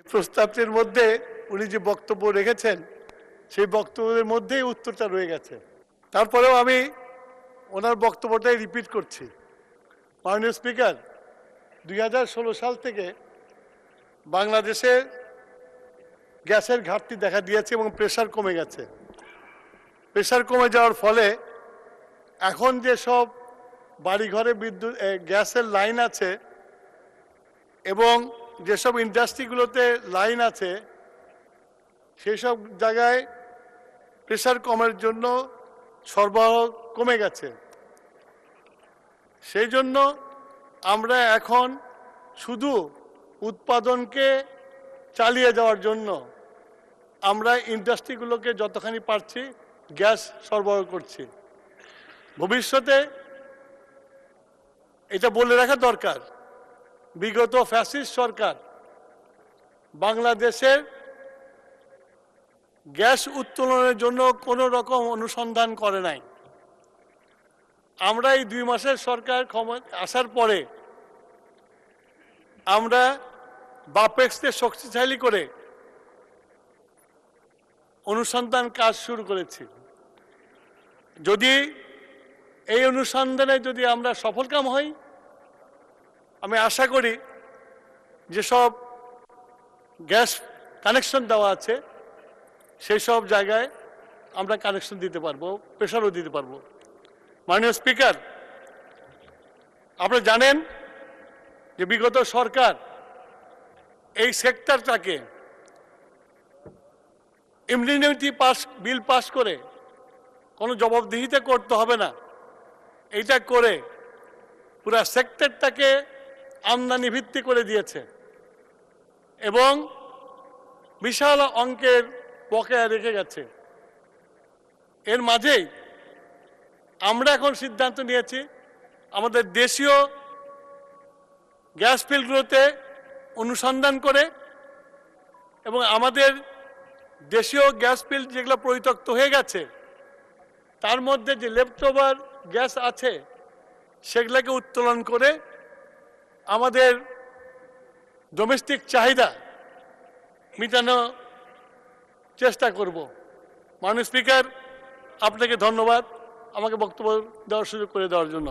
প্রস্তাবটির মধ্যে উনি যে বক্তব্য রেখেছেন সেই বক্তব্যের মধ্যেই উত্তরটা রয়ে গেছে। তারপরেও আমি ওনার বক্তব্যটাই রিপিট করছি। মাননীয় স্পিকার, 2016 সাল থেকে বাংলাদেশে গ্যাসের ঘাটতি দেখা দিয়েছে এবং প্রেশার কমে গেছে। প্রেশার কমে যাওয়ার ফলে এখন যেসব বাড়িঘরে বিদ্যুৎ গ্যাসের লাইন আছে এবং যেসব ইন্ডাস্ট্রিগুলোতে লাইন আছে সেই সব জায়গায় প্রেশার কমের জন্য সরবরাহ কমে গেছে। সেই জন্য আমরা এখন শুধু উৎপাদনকে চালিয়ে যাওয়ার জন্য আমরা ইন্ডাস্ট্রিগুলোকে যতখানি পারছি গ্যাস সরবরাহ করছি। ভবিষ্যতে এটা বলে রাখা দরকার, বিগত ফ্যাসিস্ট সরকার বাংলাদেশের গ্যাস উত্তোলনের জন্য কোনো রকম অনুসন্ধান করে নাই। আমরা এই 2 মাসের সরকার আসার পরে আমরা বাপেক্সকে শক্তিশালী করে অনুসন্ধান কাজ শুরু করেছি। যদি এই অনুসন্ধানে যদি আমরা সফলকাম হই, আমি আশা করি যেসব গ্যাস কানেকশন দেওয়া আছে সেই সব জায়গায় আমরা কানেকশন দিতে পারবো, প্রেশারও দিতে পারবো। মাননীয় স্পিকার, আপনারা জানেন যে বিগত সরকার এই সেক্টরটাকে ইমিউনিটি বিল পাস করে কোনো জবাবদিহিতা করতে হবে না, এইটা করে পুরা সেক্টরটাকে আমদানি ভিত্তি করে দিয়েছে এবং বিশাল অঙ্কের বকেয়া রেখে গেছে। এর মাঝেই আমরা এখন সিদ্ধান্ত নিয়েছি আমাদের দেশীয় গ্যাস ফিল্ডগুলোতে অনুসন্ধান করে এবং আমাদের দেশীয় গ্যাস ফিল্ড যেগুলো পরিত্যক্ত হয়ে গেছে তার মধ্যে যে লেফটওভার গ্যাস আছে সেগুলোকে উত্তোলন করে আমাদের ডোমেস্টিক চাহিদা মেটানোর চেষ্টা করব। মাননীয় স্পিকার, আপনাকে ধন্যবাদ আমাকে বক্তব্য দেওয়ার সুযোগ করে দেওয়ার জন্য।